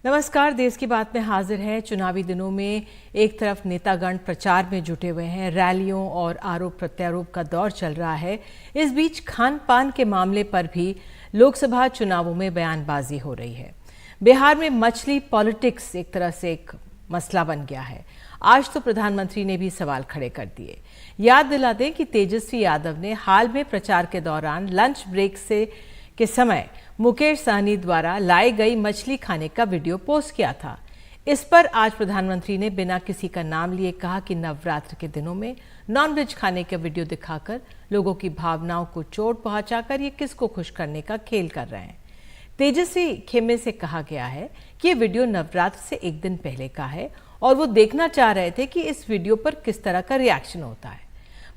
नमस्कार। देश की बात में हाजिर है। चुनावी दिनों में एक तरफ नेतागण प्रचार में जुटे हुए हैं, रैलियों और आरोप प्रत्यारोप का दौर चल रहा है। इस बीच खान पान के मामले पर भी लोकसभा चुनावों में बयानबाजी हो रही है। बिहार में मछली पॉलिटिक्स एक तरह से एक मसला बन गया है। आज तो प्रधानमंत्री ने भी सवाल खड़े कर दिए। याद दिला दें कि तेजस्वी यादव ने हाल में प्रचार के दौरान लंच ब्रेक के समय मुकेश सहनी द्वारा लाई गई मछली खाने का वीडियो पोस्ट किया था। इस पर आज प्रधानमंत्री ने बिना किसी का नाम लिए कहा कि नवरात्र के दिनों में नॉनवेज खाने का वीडियो दिखाकर लोगों की भावनाओं को चोट पहुंचाकर ये किसको खुश करने का खेल कर रहे हैं। तेजस्वी खेमे से कहा गया है कि ये वीडियो नवरात्र से एक दिन पहले का है और वो देखना चाह रहे थे कि इस वीडियो पर किस तरह का रिएक्शन होता है।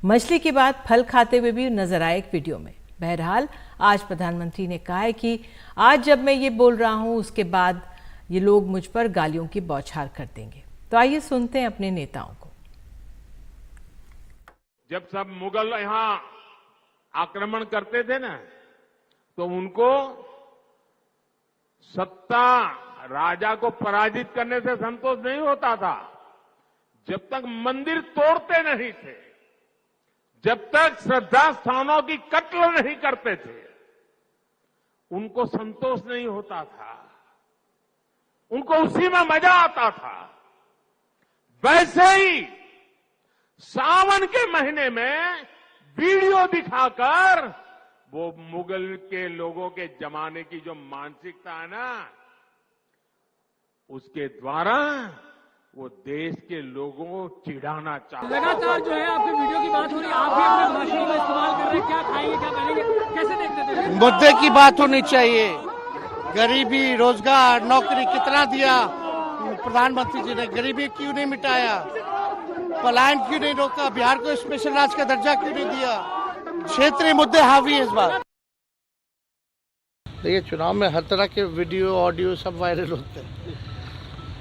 मछली के बाद फल खाते हुए भी नजर आए एक वीडियो में। बहरहाल आज प्रधानमंत्री ने कहा है कि आज जब मैं ये बोल रहा हूं उसके बाद ये लोग मुझ पर गालियों की बौछार कर देंगे। तो आइए सुनते हैं अपने नेताओं को। जब सब मुगल यहां आक्रमण करते थे ना, तो उनको सत्ता राजा को पराजित करने से संतोष नहीं होता था। जब तक मंदिर तोड़ते नहीं थे, जब तक श्रद्धा स्थानों की कत्ल नहीं करते थे, उनको संतोष नहीं होता था। उनको उसी में मजा आता था। वैसे ही सावन के महीने में वीडियो दिखाकर वो मुगल के लोगों के जमाने की जो मानसिकता है ना, उसके द्वारा वो देश के लोगों को चिढ़ाना चाहते हैं। लगातार जो है आपके वीडियो की बात हो रही है, आप भी अपने भाषणों में इस्तेमाल कर रहे हैं। क्या खाएंगे, क्या पहनेंगे, कैसे देखते थे? मुद्दे की बात होनी चाहिए। गरीबी, रोजगार, नौकरी कितना दिया प्रधानमंत्री जी ने? गरीबी क्यों नहीं मिटाया? पलायन क्यों नहीं रोका? बिहार को स्पेशल राज्य का दर्जा क्यों नहीं दिया? क्षेत्रीय मुद्दे हावी है इस बार। देखिए, चुनाव में हर तरह के वीडियो ऑडियो सब वायरल होते हैं,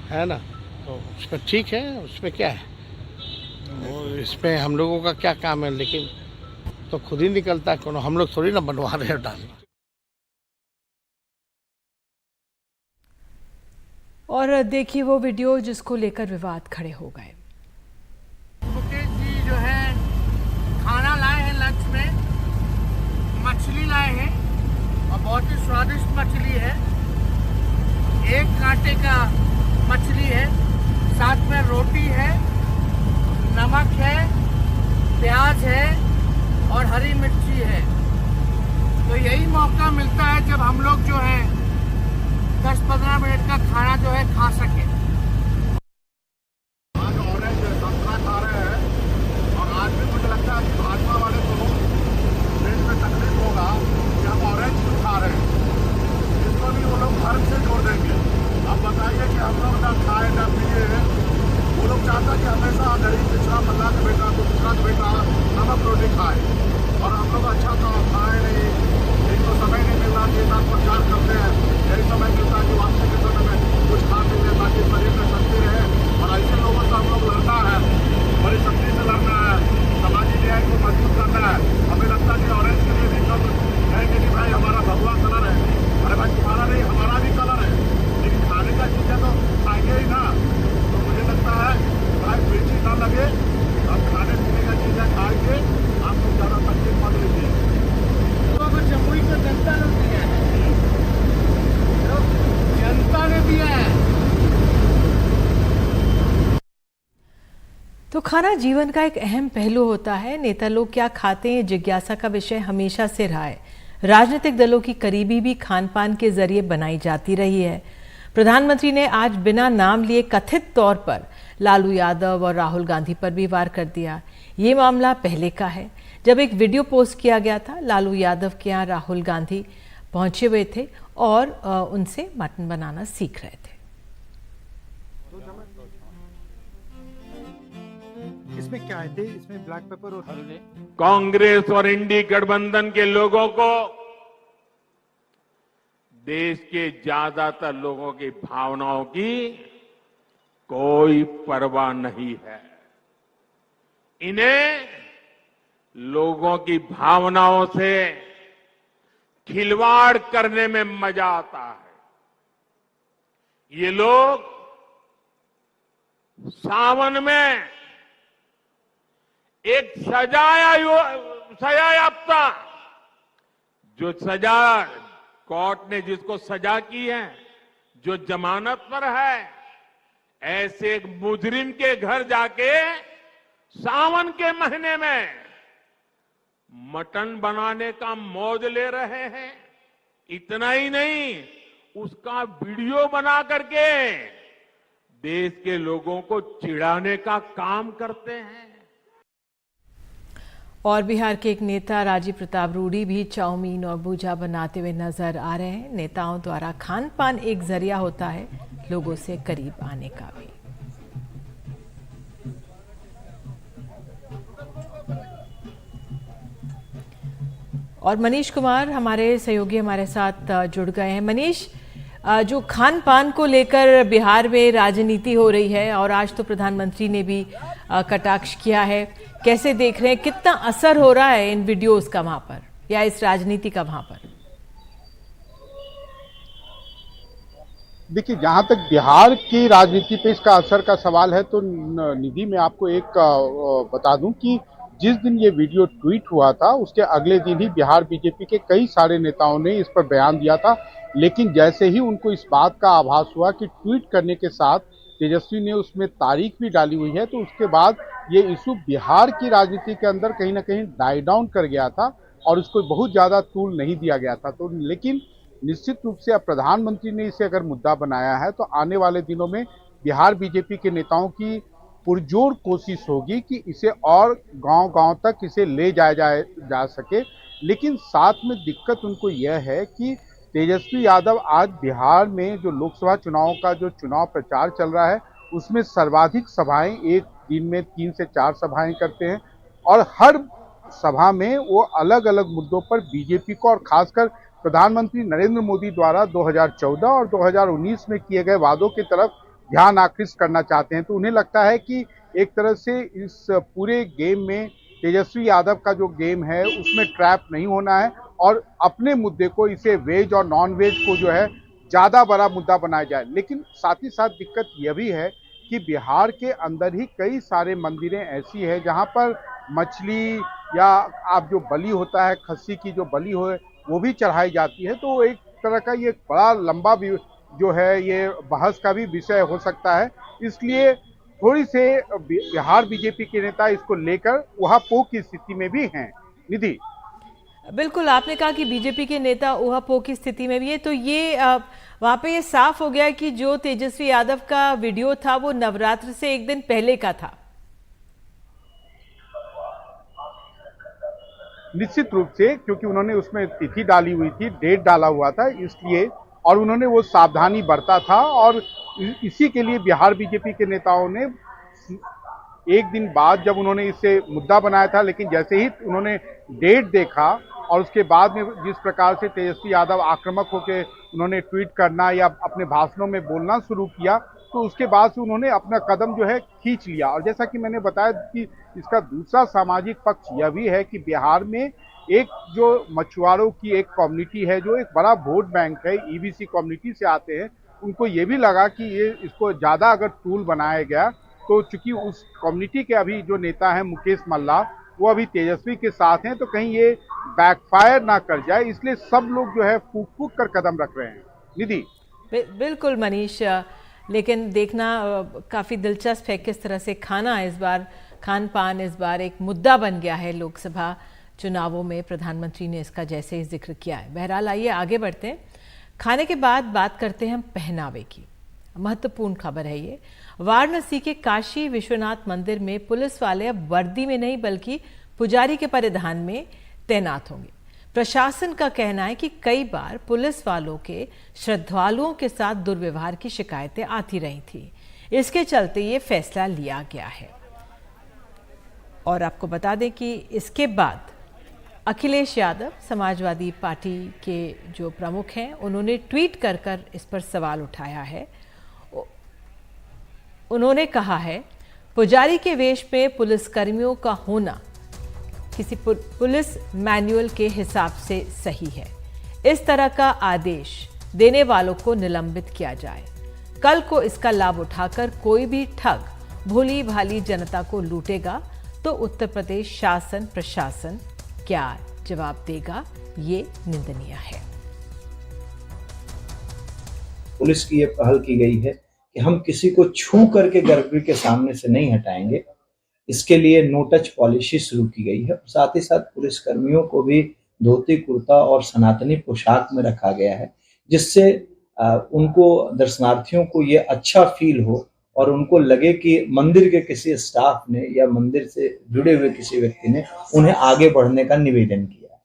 है ना? तो उसमें ठीक है, उसमें क्या है, इसमें हम लोगों का क्या काम है? लेकिन तो खुद ही निकलता है, कोनो हम लोग थोड़ी ना बनवा रहे हैं डालना। और देखिए वो वीडियो जिसको लेकर विवाद खड़े हो गए। मुकेश जी जो है खाना लाए हैं, लंच में मछली लाए हैं और बहुत ही स्वादिष्ट मछली है। एक कांटे का मछली है, साथ में रोटी है, नमक है, प्याज है और हरी मिर्ची है। तो यही मौका मिलता है जब हम लोग जो है 10-15 मिनट का खाना जो है खा सके। आज ऑरेंज संतरा खा रहे हैं और आज भी मुझे लगता है कि भाजपा वाले को पेट में तकलीफ होगा कि हम ऑरेंज क्यों खा रहे हैं। इसको भी वो लोग धर्म से जोड़ देंगे। अब बताइए कि हम लोग ना खाए ना पिए, वो लोग चाहता कि हमेशा गरीब पिछड़ा पल्ला का बेटा, दूसरा का बेटा नमक रोटी खाए और हम लोग अच्छा तो खाए नहीं। इनको समय नहीं मिल रहा, ये साथ प्रचार करते हैं। यही समय मिलता है कि वापसी के समय में कुछ खा पी ले ताकि शरीर में शक्ति रहे। और ऐसे लोगों से हम लोग लड़ना है, बड़ी शक्ति से लड़ना है, सामाजिक न्याय को मजबूत करना है। हमें लगता है कि ऑरेंज के लिए विकल्प कहेंगे कि भाई हमारा भगवा कलर है। अरे भाई, तुम्हारा नहीं, हमारा भी कलर है, लेकिन खाने का चीजें तो खाएंगे ही ना। तो मुझे लगता है भाई मिर्ची ना लगे, अब खाने पीने का चीजें खाएंगे, आप लोग ज्यादा तकलीफ मत लीजिए। जमुई को जनता ने दिया है, जनता ने दिया है। तो खाना जीवन का एक अहम पहलू होता है। नेता लोग क्या खाते हैं, जिज्ञासा का विषय हमेशा से रहा है। राजनीतिक दलों की करीबी भी खान पान के जरिए बनाई जाती रही है। प्रधानमंत्री ने आज बिना नाम लिए कथित तौर पर लालू यादव और राहुल गांधी पर भी वार कर दिया। ये मामला पहले का है, जब एक वीडियो पोस्ट किया गया था। लालू यादव के यहाँ राहुल गांधी पहुंचे हुए थे और उनसे मटन बनाना सीख रहे थे। इसमें क्या है? इसमें ब्लैक पेपर और हल्दी। कांग्रेस और इंडी गठबंधन के लोगों को देश के ज्यादातर लोगों की भावनाओं की कोई परवाह नहीं है। इन्हें लोगों की भावनाओं से खिलवाड़ करने में मजा आता है। ये लोग सावन में एक सजायाफ्ता, जो सजा कोर्ट ने जिसको सजा की है, जो जमानत पर है, ऐसे एक मुजरिम के घर जाके सावन के महीने में मटन बनाने का मौज ले रहे हैं। इतना ही नहीं, उसका वीडियो बना करके देश के लोगों को चिढ़ाने का काम करते हैं। और बिहार के एक नेता राजीव प्रताप रूडी भी चाउमीन और भुजा बनाते हुए नजर आ रहे हैं। नेताओं द्वारा खान पान एक जरिया होता है लोगों से करीब आने का भी। और मनीष कुमार हमारे सहयोगी हमारे साथ जुड़ गए हैं। मनीष, जो खान पान को लेकर बिहार में राजनीति हो रही है और आज तो प्रधानमंत्री ने भी कटाक्ष किया है, कैसे देख रहे हैं, कितना असर हो रहा है इन वीडियोस का वहां पर या इस राजनीति का वहां पर? देखिए, जहां तक बिहार की राजनीति पे इसका असर का सवाल है तो निधि, मैं आपको एक बता दूं कि जिस दिन ये वीडियो ट्वीट हुआ था उसके अगले दिन ही बिहार बीजेपी के कई सारे नेताओं ने इस पर बयान दिया था। लेकिन जैसे ही उनको इस बात का आभास हुआ कि ट्वीट करने के साथ तेजस्वी ने उसमें तारीख भी डाली हुई है, तो उसके बाद ये इशू बिहार की राजनीति के अंदर कहीं ना कहीं डाई डाउन कर गया था और उसको बहुत ज्यादा तूल नहीं दिया गया था। तो लेकिन निश्चित रूप से अब प्रधानमंत्री ने इसे अगर मुद्दा बनाया है तो आने वाले दिनों में बिहार बीजेपी के नेताओं की पुरजोर कोशिश होगी कि इसे और गांव-गांव तक इसे ले जाया जा सके। लेकिन साथ में दिक्कत उनको यह है कि तेजस्वी यादव आज बिहार में जो लोकसभा चुनाव का जो चुनाव प्रचार चल रहा है उसमें सर्वाधिक सभाएं, एक दिन में 3 से 4 सभाएं करते हैं और हर सभा में वो अलग अलग मुद्दों पर बीजेपी को और खासकर प्रधानमंत्री नरेंद्र मोदी द्वारा 2014 और 2019 में किए गए वादों की तरफ ध्यान आकृष्ट करना चाहते हैं। तो उन्हें लगता है कि एक तरह से इस पूरे गेम में तेजस्वी यादव का जो गेम है उसमें ट्रैप नहीं होना है और अपने मुद्दे को, इसे वेज और नॉन वेज को जो है ज्यादा बड़ा मुद्दा बनाया जाए। लेकिन साथ ही साथ दिक्कत यह भी है कि बिहार के अंदर ही कई सारे मंदिरें ऐसी है जहां पर मछली या आप जो बलि होता है, खस्सी की जो बलि हो वो भी चढ़ाई जाती है। तो एक तरह का ये बड़ा लंबा भी जो है ये बहस का भी विषय हो सकता है। इसलिए थोड़ी से बिहार बीजेपी के नेता इसको लेकर उहापोह की स्थिति में भी हैं। निधि, बिल्कुल, आपने कहा कि बीजेपी के नेता उहापोह की स्थिति में भी है, तो ये वहां पे ये साफ हो गया कि जो तेजस्वी यादव का वीडियो था वो नवरात्र से एक दिन पहले का था। निश्चित रूप से, क्योंकि उन्होंने उसमें तिथि डाली हुई थी, डेट डाला हुआ था, इसलिए और उन्होंने वो सावधानी बरता था और इसी के लिए बिहार बीजेपी के नेताओं ने एक दिन बाद जब उन्होंने इसे मुद्दा बनाया था, लेकिन जैसे ही उन्होंने डेट देखा और उसके बाद में जिस प्रकार से तेजस्वी यादव आक्रामक होकर उन्होंने ट्वीट करना या अपने भाषणों में बोलना शुरू किया, तो उसके बाद से उन्होंने अपना कदम जो है खींच लिया। और जैसा कि मैंने बताया कि इसका दूसरा सामाजिक पक्ष यह भी है कि बिहार में एक जो मछुआरों की एक कम्युनिटी है, जो एक बड़ा वोट बैंक है, ईबीसी कम्युनिटी से आते हैं, उनको ये भी लगा कि ये इसको ज़्यादा अगर टूल बनाया गया तो चूंकि उस कम्युनिटी के अभी जो नेता हैं मुकेश मल्ला, वो अभी तेजस्वी के साथ हैं, तो कहीं ये बैकफायर ना कर जाए, इसलिए सब लोग जो है फूक फूक कर कदम रख रहे हैं। निधि, बिल्कुल मनीष, लेकिन देखना काफ़ी दिलचस्प है किस तरह से खान पान इस बार एक मुद्दा बन गया है लोकसभा चुनावों में। प्रधानमंत्री ने इसका जैसे ही जिक्र किया है। बहरहाल आइए आगे बढ़ते हैं। खाने के बाद बात करते हैं हम पहनावे की। महत्वपूर्ण खबर है ये। वाराणसी के काशी विश्वनाथ मंदिर में पुलिस वाले अब वर्दी में नहीं बल्कि पुजारी के परिधान में तैनात होंगे। प्रशासन का कहना है कि कई बार पुलिस वालों के श्रद्धालुओं के साथ दुर्व्यवहार की शिकायतें आती रही थी, इसके चलते ये फैसला लिया गया है। और आपको बता दें कि इसके बाद अखिलेश यादव, समाजवादी पार्टी के जो प्रमुख हैं, उन्होंने ट्वीट कर इस पर सवाल उठाया है। उन्होंने कहा है, पुजारी के वेश में पुलिसकर्मियों का होना किसी पुलिस मैनुअल के हिसाब से सही है। इस तरह का आदेश देने वालों को निलंबित किया जाए। कल को इसका लाभ उठाकर कोई भी ठग भोली भाली जनता को लूटेगा तो उत्तर प्रदेश शासन प्रशासन क्या जवाब देगा, ये निंदनीय है। पुलिस की ये पहल की गई है कि हम किसी को छू करके गर्भगृह के सामने से नहीं हटाएंगे। इसके लिए नो टच पॉलिसी शुरू की गई है। साथ ही साथ पुलिस कर्मियों को भी धोती कुर्ता और सनातनी पोशाक में रखा गया है, जिससे उनको दर्शनार्थियों को ये अच्छा फील हो और उनको लगे कि मंदिर के किसी स्टाफ ने या मंदिर से जुड़े हुए किसी व्यक्ति ने उन्हें आगे बढ़ने का निवेदन किया।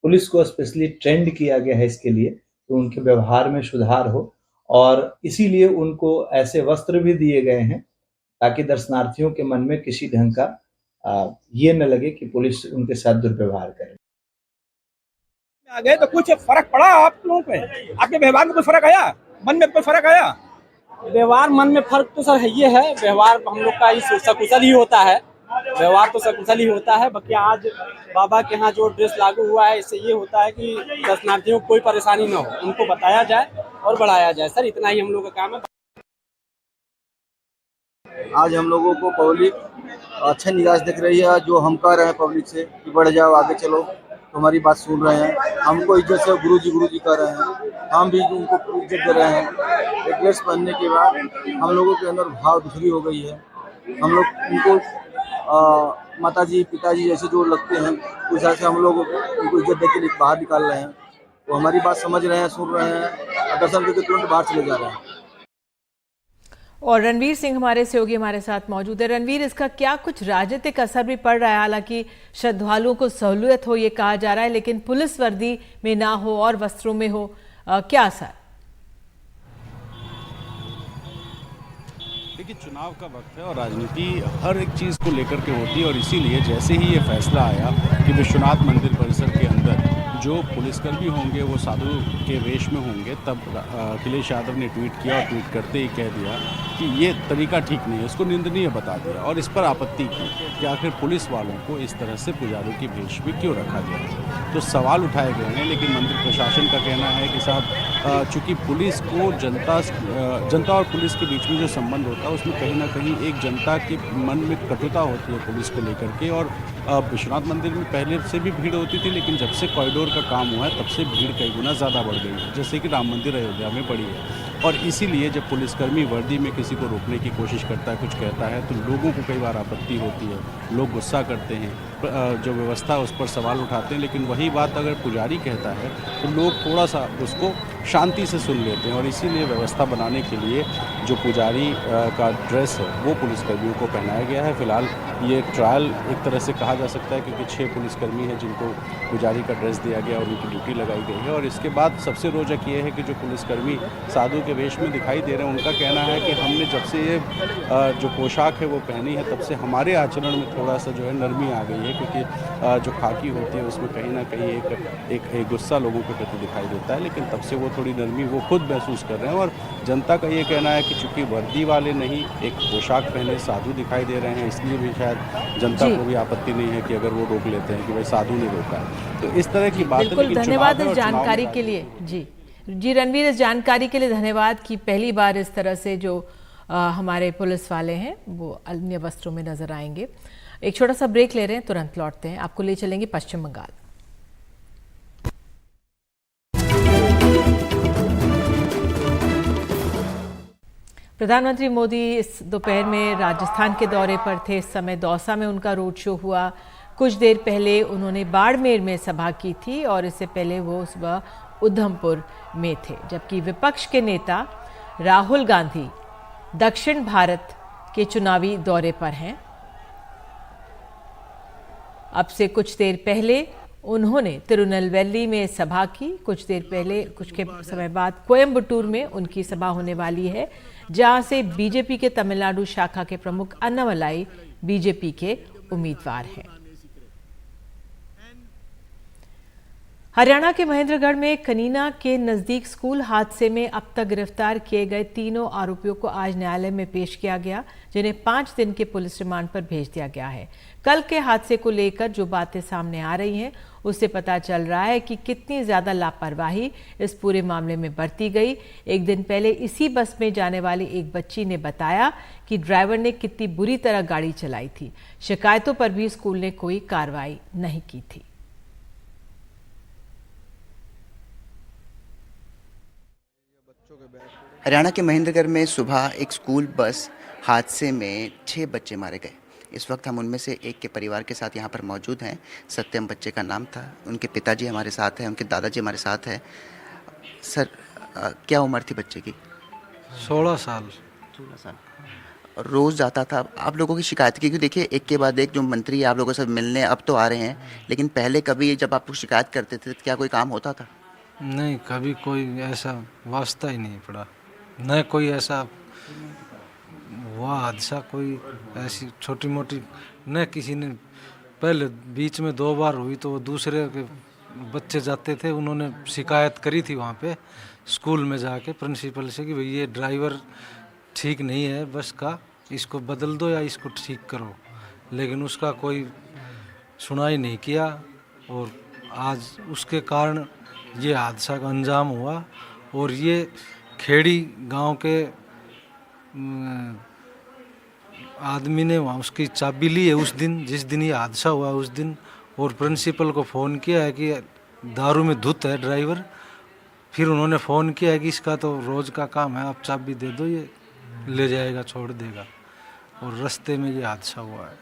पुलिस को स्पेशली ट्रेंड किया गया है इसके लिए तो उनके व्यवहार में सुधार हो, और इसीलिए उनको ऐसे वस्त्र भी दिए गए हैं ताकि दर्शनार्थियों के मन में किसी ढंग का ये न लगे कि पुलिस उनके साथ दुर्व्यवहार करे। आ गए तो कुछ फर्क पड़ा आप लोगों पे? आपके व्यवहार में कोई फर्क आया? मन में कोई फर्क आया? व्यवहार मन में फर्क तो सर है, ये है व्यवहार हम लोग का सकुशल ही होता है, व्यवहार तो सकुशल ही होता है। बाकी आज बाबा के यहाँ जो ड्रेस लागू हुआ है, इससे ये होता है कि दर्शनार्थियों को कोई परेशानी ना हो, उनको बताया जाए और बढ़ाया जाए। सर इतना ही हम लोग का काम है। आज हम लोगों को पब्लिक अच्छा निगाह दिख रही है, जो हम कह रहे हैं पब्लिक से कि बढ़ जाओ आगे चलो, तो हमारी बात सुन रहे हैं। हमको इज्जत से गुरुजी कह रहे हैं, हम भी उनको इज्जत दे रहे हैं। एक ड्रेस पहनने के बाद हम लोगों के अंदर भाव दूसरी हो गई है। हम लोग उनको माताजी पिताजी जैसे जो लगते हैं उस हिसाब से हम लोग उनको इज्जत देकर बाहर निकाल रहे हैं। वो हमारी बात समझ रहे हैं, सुन रहे हैं, दर्शन करके तुरंत बाहर चले जा रहे हैं। और रणवीर सिंह हमारे सहयोगी हमारे साथ मौजूद है। रणवीर, इसका क्या कुछ राजनीतिक असर भी पड़ रहा है? हालांकि श्रद्धालुओं को सहूलियत हो ये कहा जा रहा है, लेकिन पुलिस वर्दी में ना हो और वस्त्रों में हो, क्या असर? देखिए, चुनाव का वक्त है और राजनीति हर एक चीज़ को लेकर के होती है, और इसीलिए जैसे ही ये फैसला आया कि विश्वनाथ मंदिर परिसर के अंदर जो पुलिसकर्मी होंगे वो साधु के वेश में होंगे, तब अखिलेश यादव ने ट्वीट किया और ट्वीट करते ही कह दिया कि ये तरीका ठीक नहीं है, इसको निंदनीय बता दिया और इस पर आपत्ति की कि आखिर पुलिस वालों को इस तरह से पुजारियों की भेष में क्यों रखा गया। तो सवाल उठाए गए हैं, लेकिन मंदिर प्रशासन का कहना है कि साहब चूँकि पुलिस को जनता और पुलिस के बीच में जो संबंध होता है उसमें कहीं ना कहीं एक जनता के मन में कटुता होती है पुलिस को लेकर के। और विश्वनाथ मंदिर में पहले से भी भीड़ होती थी, लेकिन जब से कॉरिडोर का काम हुआ है तब से भीड़ कई गुना ज़्यादा बढ़ गई है, जैसे कि राम मंदिर अयोध्या में बढ़ी है। और इसीलिए जब पुलिसकर्मी वर्दी में किसी को रोकने की कोशिश करता है, कुछ कहता है, तो लोगों को कई बार आपत्ति होती है, लोग गुस्सा करते हैं, जो व्यवस्था है उस पर सवाल उठाते हैं। लेकिन वही बात अगर पुजारी कहता है तो लोग थोड़ा सा उसको शांति से सुन लेते हैं, और इसीलिए व्यवस्था बनाने के लिए जो पुजारी का ड्रेस है वो पुलिसकर्मियों को पहनाया गया है। फिलहाल ये ट्रायल एक तरह से कहा जा सकता है, क्योंकि 6 पुलिसकर्मी हैं जिनको पुजारी का ड्रेस दिया गया और उनकी ड्यूटी लगाई गई है। और इसके बाद सबसे रोचक ये है कि जो पुलिसकर्मी साधु के वेश में दिखाई दे रहे हैं, उनका कहना है कि हमने जब से ये जो पोशाक है वो पहनी है, तब से हमारे आचरण में थोड़ा सा जो है नरमी आ गई है, क्योंकि जो खाकी होती है उसमें कहीं ना कहीं एक गुस्सा लोगों के प्रति दिखाई देता है, लेकिन तब से वो थोड़ी नरमी वो खुद महसूस कर रहे हैं। और जनता का ये कहना है कि चूंकि वर्दी वाले नहीं, एक पोशाक पहने साधु दिखाई दे रहे हैं, इसलिए भी शायद जनता को भी आपत्ति नहीं है कि अगर वो रोक लेते हैं कि भाई साधु ने रोका है। तो इस तरह की बात। बिल्कुल, धन्यवाद इस जानकारी के लिए। जी रणवीर, इस जानकारी के लिए धन्यवाद कि पहली बार इस तरह से जो हमारे पुलिस वाले हैं वो अन्य वस्त्रों में नजर आएंगे। एक छोटा सा ब्रेक ले रहे हैं, तुरंत लौटते हैं। आपको ले चलेंगे पश्चिम बंगाल। प्रधानमंत्री मोदी इस दोपहर में राजस्थान के दौरे पर थे। इस समय दौसा में उनका रोड शो हुआ। कुछ देर पहले उन्होंने बाड़मेर में सभा की थी और इससे पहले वो सुबह उधमपुर में थे। जबकि विपक्ष के नेता राहुल गांधी दक्षिण भारत के चुनावी दौरे पर हैं। अब से कुछ देर पहले उन्होंने तिरुनेलवेली में सभा की। कुछ देर पहले, कुछ के समय बाद कोयम्बटूर में उनकी सभा होने वाली है, जहां से बीजेपी के तमिलनाडु शाखा के प्रमुख अन्नामलाई बीजेपी के उम्मीदवार हैं। हरियाणा के महेंद्रगढ़ में कनीना के नजदीक स्कूल हादसे में अब तक गिरफ्तार किए गए तीनों आरोपियों को आज न्यायालय में पेश किया गया, जिन्हें 5 दिन के पुलिस रिमांड पर भेज दिया गया है। कल के हादसे को लेकर जो बातें सामने आ रही हैं, उससे पता चल रहा है कि कितनी ज्यादा लापरवाही इस पूरे मामले में बरती गई। एक दिन पहले इसी बस में जाने वाली एक बच्ची ने बताया कि ड्राइवर ने कितनी बुरी तरह गाड़ी चलाई थी। शिकायतों पर भी स्कूल ने कोई कार्रवाई नहीं की थी। हरियाणा के महेंद्रगढ़ में सुबह एक स्कूल बस हादसे में 6 बच्चे मारे गए। इस वक्त हम उनमें से एक के परिवार के साथ यहाँ पर मौजूद हैं। सत्यम बच्चे का नाम था। उनके पिताजी हमारे साथ हैं, उनके दादाजी हमारे साथ हैं। सर, क्या उम्र थी बच्चे की? 16 साल। 16 साल। रोज़ जाता था। आप लोगों की शिकायत की, क्योंकि देखिए एक के बाद एक जो मंत्री आप लोगों से मिलने अब तो आ रहे हैं, लेकिन पहले कभी जब आप शिकायत करते थे तो क्या कोई काम होता था? नहीं, कभी कोई ऐसा वास्ता ही नहीं पड़ा, न कोई ऐसा हुआ हादसा, कोई ऐसी छोटी मोटी न किसी ने। पहले बीच में 2 बार हुई तो वो दूसरे के बच्चे जाते थे, उन्होंने शिकायत करी थी वहाँ पे स्कूल में जाके प्रिंसिपल से कि भाई ये ड्राइवर ठीक नहीं है बस का, इसको बदल दो या इसको ठीक करो, लेकिन उसका कोई सुनाई नहीं किया। और आज उसके कारण ये हादसा का अंजाम हुआ। और ये खेड़ी गांव के आदमी ने वहाँ उसकी चाबी ली है उस दिन, जिस दिन ये हादसा हुआ उस दिन, और प्रिंसिपल को फ़ोन किया है कि दारू में धुत है ड्राइवर। फिर उन्होंने फ़ोन किया है कि इसका तो रोज़ का काम है, आप चाबी दे दो, ये ले जाएगा, छोड़ देगा। और रास्ते में ये हादसा हुआ है।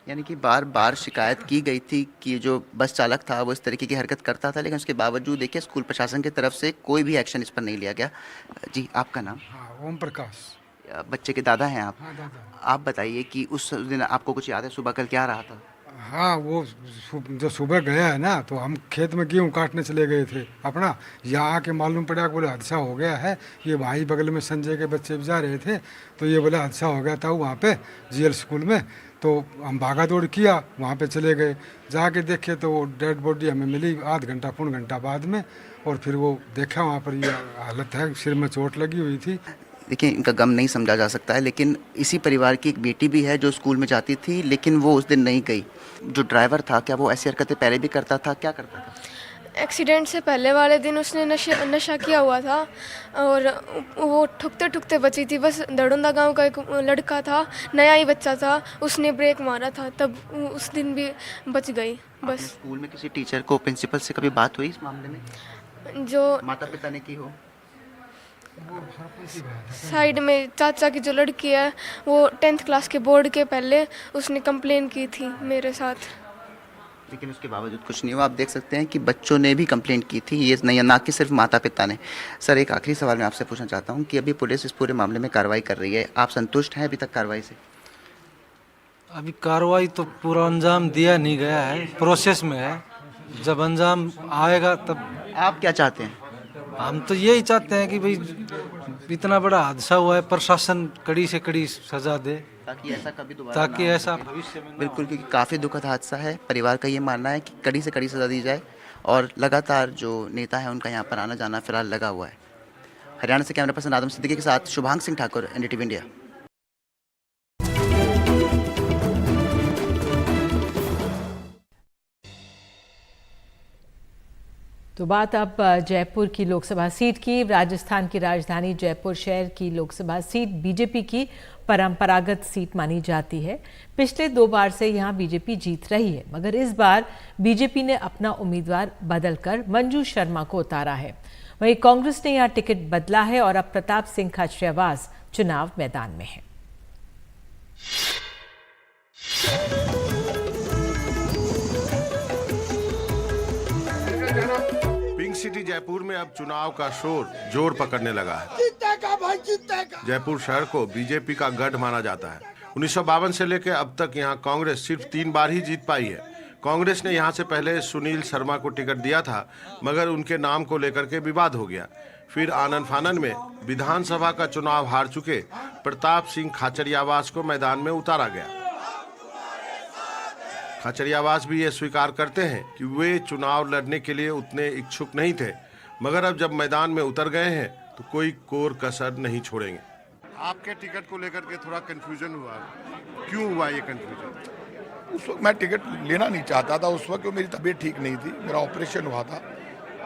यानी कि बार बार शिकायत की गई थी कि जो बस चालक था वो इस तरीके की हरकत करता था, लेकिन उसके बावजूद देखिए स्कूल प्रशासन की तरफ से कोई भी एक्शन इस पर नहीं लिया गया। जी, आपका नाम? ओम प्रकाश। बच्चे के दादा हैं आप? हाँ, दादा। आप बताइए कि उस दिन आपको कुछ याद है सुबह कल क्या रहा था? हाँ, वो जो सुबह गया है ना, तो हम खेत में गेहूँ काटने चले गए थे अपना। यहाँ आके मालूम पड़ा बोले हादसा हो गया है। ये भाई बगल में संजय के बच्चे भी जा रहे थे, तो ये बोले हादसा हो गया था वहाँ पे GL स्कूल में। तो हम भागा दौड़ किया, वहाँ पे चले गए, जाके देखे तो वो डेड बॉडी हमें मिली आध घंटा पौन घंटा बाद में। और फिर वो देखा वहाँ पर ये हालत है, सिर में चोट लगी हुई थी। देखिए, इनका गम नहीं समझा जा सकता है, लेकिन इसी परिवार की एक बेटी भी है जो स्कूल में जाती थी, लेकिन वो उस दिन नहीं गई। जो ड्राइवर था, क्या वो ऐसी हरकतें पहले भी करता था? क्या करता था? एक्सीडेंट से पहले वाले दिन उसने नशा किया हुआ था और वो ठुकते ठुकते बची थी। बस दड़ोंदा गांव का एक लड़का था, नया ही बच्चा था, उसने ब्रेक मारा था, तब उस दिन भी बच गई। बस स्कूल में किसी टीचर को, प्रिंसिपल से कभी बात हुई इस मामले में? जो माता पिता ने की हो? साइड में चाचा की जो लड़की है, वो 10th क्लास के बोर्ड के पहले उसने कंप्लेन की थी मेरे साथ, लेकिन उसके बावजूद कुछ नहीं हुआ। आप देख सकते हैं कि बच्चों ने भी कंप्लेंट की थी, ये नहीं, ना कि सिर्फ माता पिता ने। सर, एक आखिरी सवाल मैं आपसे पूछना चाहता हूं कि अभी पुलिस इस पूरे मामले में कार्रवाई कर रही है, आप संतुष्ट हैं अभी तक कार्रवाई से? अभी कार्रवाई तो पूरा अंजाम दिया नहीं गया है, प्रोसेस में है। जब अंजाम आएगा तब। आप क्या चाहते हैं? हम तो यही चाहते हैं कि भाई इतना बड़ा हादसा हुआ है, प्रशासन कड़ी से कड़ी सजा दे, ताकि ऐसा कभी दोबारा, ताकि ऐसा भविष्य में। बिल्कुल, क्योंकि काफ़ी दुखद हादसा है। परिवार का ये मानना है कि कड़ी से कड़ी सजा दी जाए, और लगातार जो नेता है उनका यहाँ पर आना जाना फिलहाल लगा हुआ है। हरियाणा से कैमरा पर्सन आदम सिद्दीकी के साथ शुभांग सिंह ठाकुर, NDTV इंडिया। तो बात अब जयपुर की लोकसभा सीट की। राजस्थान की राजधानी जयपुर शहर की लोकसभा सीट बीजेपी की परंपरागत सीट मानी जाती है। पिछले 2 बार से यहां बीजेपी जीत रही है, मगर इस बार बीजेपी ने अपना उम्मीदवार बदलकर मंजू शर्मा को उतारा है। वहीं कांग्रेस ने यहां टिकट बदला है और अब प्रताप सिंह खाचरियावास चुनाव मैदान में है। सिटी जयपुर में अब चुनाव का शोर जोर पकड़ने लगा है। जयपुर शहर को बीजेपी का गढ़ माना जाता है। 1952 से लेकर अब तक यहां कांग्रेस सिर्फ 3 बार ही जीत पाई है। कांग्रेस ने यहां से पहले सुनील शर्मा को टिकट दिया था, मगर उनके नाम को लेकर के विवाद हो गया। फिर आनन फानन में विधानसभा का चुनाव हार चुके प्रताप सिंह खाचरियावास को मैदान में उतारा गया। खाचरियावास भी ये स्वीकार करते हैं कि वे चुनाव लड़ने के लिए उतने इच्छुक नहीं थे, मगर अब जब मैदान में उतर गए हैं तो कोई कोर कसर नहीं छोड़ेंगे। आपके टिकट को लेकर के थोड़ा कंफ्यूजन हुआ, क्यों हुआ ये कंफ्यूजन? उस वक्त मैं टिकट लेना नहीं चाहता था, उस वक्त मेरी तबीयत ठीक नहीं थी, मेरा ऑपरेशन हुआ था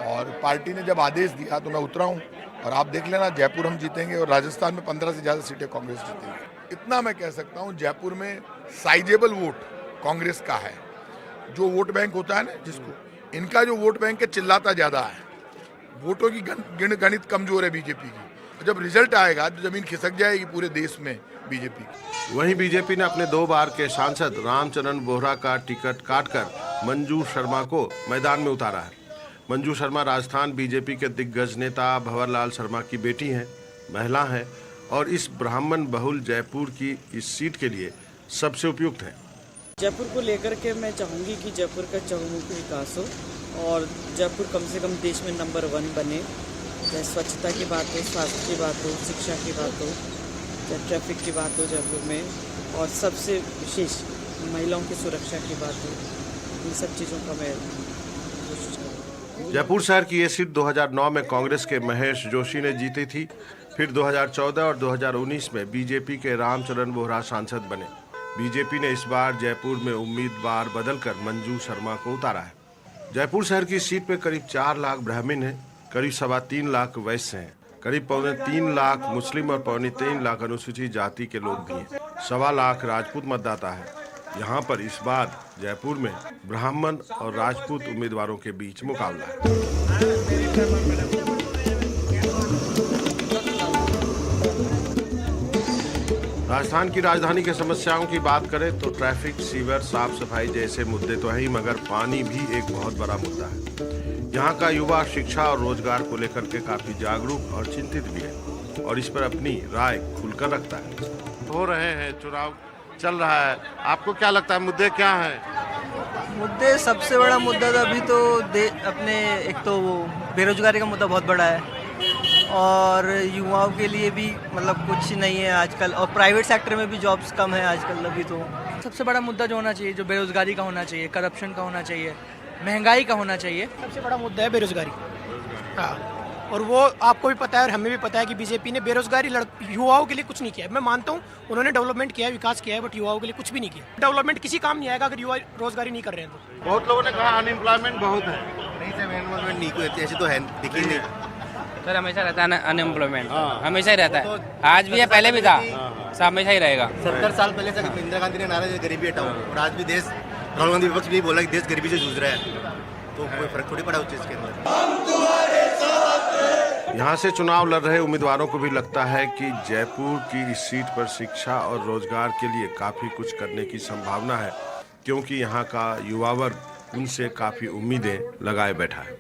और पार्टी ने जब आदेश दिया तो मैं उतरा हूँ। और आप देख लेना, जयपुर हम जीतेंगे और राजस्थान में 15 से ज़्यादा सीटें कांग्रेस जीतेंगी। इतना मैं कह सकता हूँ, जयपुर में साइजेबल वोट कांग्रेस का है। जो वोट बैंक होता है ना जिसको, इनका जो वोट बैंक है चिल्लाता ज़्यादा है, वोटों की गणित कमजोर है बीजेपी की। जब रिजल्ट आएगा तो जमीन खिसक जाएगी पूरे देश में बीजेपी की। वहीं बीजेपी ने अपने 2 बार के सांसद रामचरण बोहरा का टिकट काटकर मंजू शर्मा को मैदान में उतारा है। मंजू शर्मा राजस्थान बीजेपी के दिग्गज नेता भंवरलाल शर्मा की बेटी हैं, महिला हैं और इस ब्राह्मण बहुल जयपुर की इस सीट के लिए सबसे उपयुक्त है। जयपुर को लेकर के मैं चाहूँगी कि जयपुर का चहुमुखी विकास हो और जयपुर कम से कम देश में नंबर 1 बने। चाहे स्वच्छता की बात हो, स्वास्थ्य की बात हो, शिक्षा की बात हो, चाहे ट्रैफिक की बात हो जयपुर में, और सबसे विशेष महिलाओं की सुरक्षा की बात हो। इन सब चीज़ों का मैं कोशिश करूँगा। जयपुर शहर की ये सीट 2009 में कांग्रेस के महेश जोशी ने जीती थी। फिर 2014 और 2019 में बीजेपी के रामचरण बोहरा सांसद बने। बीजेपी ने इस बार जयपुर में उम्मीदवार बदलकर मंजू शर्मा को उतारा है। जयपुर शहर की सीट पे करीब 4 लाख ब्राह्मण हैं, करीब 3.25 लाख वैश्य हैं, करीब 3.25 लाख मुस्लिम और 3.25 लाख अनुसूचित जाति के लोग भी हैं। 1.25 लाख राजपूत मतदाता है। यहाँ पर इस बार जयपुर में ब्राह्मण और राजपूत उम्मीदवारों के बीच मुकाबला है। राजस्थान की राजधानी की समस्याओं की बात करें तो ट्रैफिक, सीवर, साफ सफाई जैसे मुद्दे तो है ही, मगर पानी भी एक बहुत बड़ा मुद्दा है। यहाँ का युवा शिक्षा और रोजगार को लेकर के काफी जागरूक और चिंतित भी है और इस पर अपनी राय खुलकर रखता है। हो रहे हैं, चुनाव चल रहा है, आपको क्या लगता है मुद्दे क्या हैं? मुद्दे, सबसे बड़ा मुद्दा तो अभी तो अपने एक तो वो बेरोजगारी का मुद्दा बहुत बड़ा है और युवाओं के लिए भी मतलब कुछ नहीं है आजकल, और प्राइवेट सेक्टर में भी जॉब्स कम है आजकल। अभी तो सबसे बड़ा मुद्दा जो होना चाहिए, जो बेरोजगारी का होना चाहिए, करप्शन का होना चाहिए, महंगाई का होना चाहिए। सबसे बड़ा मुद्दा है बेरोजगारी। हाँ, और वो आपको भी पता है और हमें भी पता है कि बीजेपी ने बेरोजगारी युवाओं के लिए कुछ नहीं किया है। मैं मानता हूँ उन्होंने डेवलपमेंट किया है, विकास किया है, बट युवाओं के लिए कुछ भी नहीं किया। डेवलपमेंट किसी काम नहीं आएगा अगर युवा रोजगारी नहीं कर रहे हैं तो। बहुत लोगों ने कहा अनएम्प्लॉयमेंट बहुत है। नहीं सर, अनएम्प्लॉयमेंट नहीं कोई ऐसे तो है, दिखी नहीं सर। हमेशा रहता है अनएम्प्लॉयमेंट, हमेशा ही रहता है, आज भी है, पहले भी था, हमेशा ही रहेगा। 70 साल पहले से इंदिरा गांधी ने नारा दिया गरीबी हटाओ, और आज भी देश, राहुल गांधी विपक्ष भी बोला कि देश गरीबी से जूझ रहा है, तो कोई फर्क थोड़ी पड़ा उस चीज के अंदर। यहाँ से चुनाव लड़ रहे उम्मीदवारों को भी लगता है कि जयपुर की इस सीट पर शिक्षा और रोजगार के लिए काफी कुछ करने की संभावना है, क्योंकि यहाँ का युवा वर्ग उनसे काफी उम्मीदें लगाए बैठा है।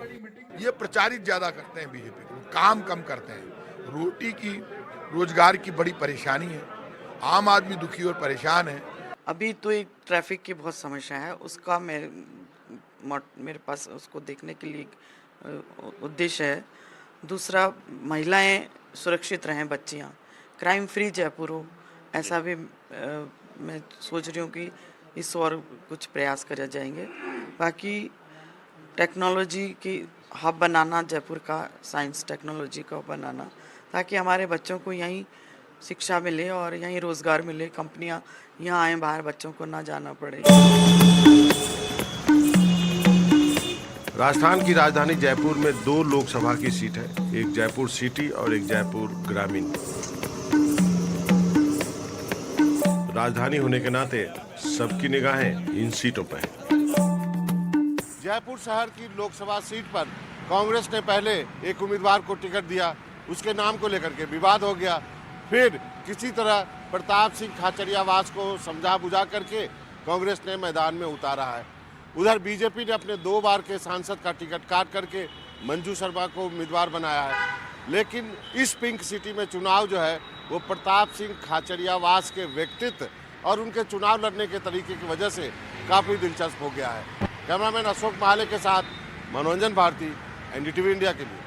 ये प्रचारित ज्यादा करते हैं बीजेपी को, काम कम करते हैं। रोटी की, रोजगार की बड़ी परेशानी है, आम आदमी दुखी और परेशान है। अभी तो एक ट्रैफिक की बहुत समस्या है, उसका मेरे पास उसको देखने के लिए उद्देश्य है। दूसरा, महिलाएं सुरक्षित रहें, बच्चियां, क्राइम फ्री जयपुर हो, ऐसा भी मैं सोच रही हूँ कि इस और कुछ प्रयास करे जाएंगे। बाकी टेक्नोलॉजी की हब बनाना, जयपुर का साइंस टेक्नोलॉजी का बनाना, ताकि हमारे बच्चों को यहीं शिक्षा मिले और यहीं रोजगार मिले, कंपनियां यहाँ आए, बाहर बच्चों को ना जाना पड़े। राजस्थान की राजधानी जयपुर में 2 लोकसभा की सीट है, एक जयपुर सिटी और एक जयपुर ग्रामीण। राजधानी होने के नाते सबकी निगाहें इन सीटों पर हैं। जयपुर शहर की लोकसभा सीट पर कांग्रेस ने पहले एक उम्मीदवार को टिकट दिया, उसके नाम को लेकर के विवाद हो गया। फिर किसी तरह प्रताप सिंह खाचरियावास को समझा बुझा करके कांग्रेस ने मैदान में उतारा है। उधर बीजेपी ने अपने 2 बार के सांसद का टिकट काट करके मंजू शर्मा को उम्मीदवार बनाया है। लेकिन इस पिंक सिटी में चुनाव जो है वो प्रताप सिंह खाचरियावास के व्यक्तित्व और उनके चुनाव लड़ने के तरीके की वजह से काफ़ी दिलचस्प हो गया है। कैमरामैन अशोक महाले के साथ मनोरंजन भारती, एनडीटीवी इंडिया के लिए।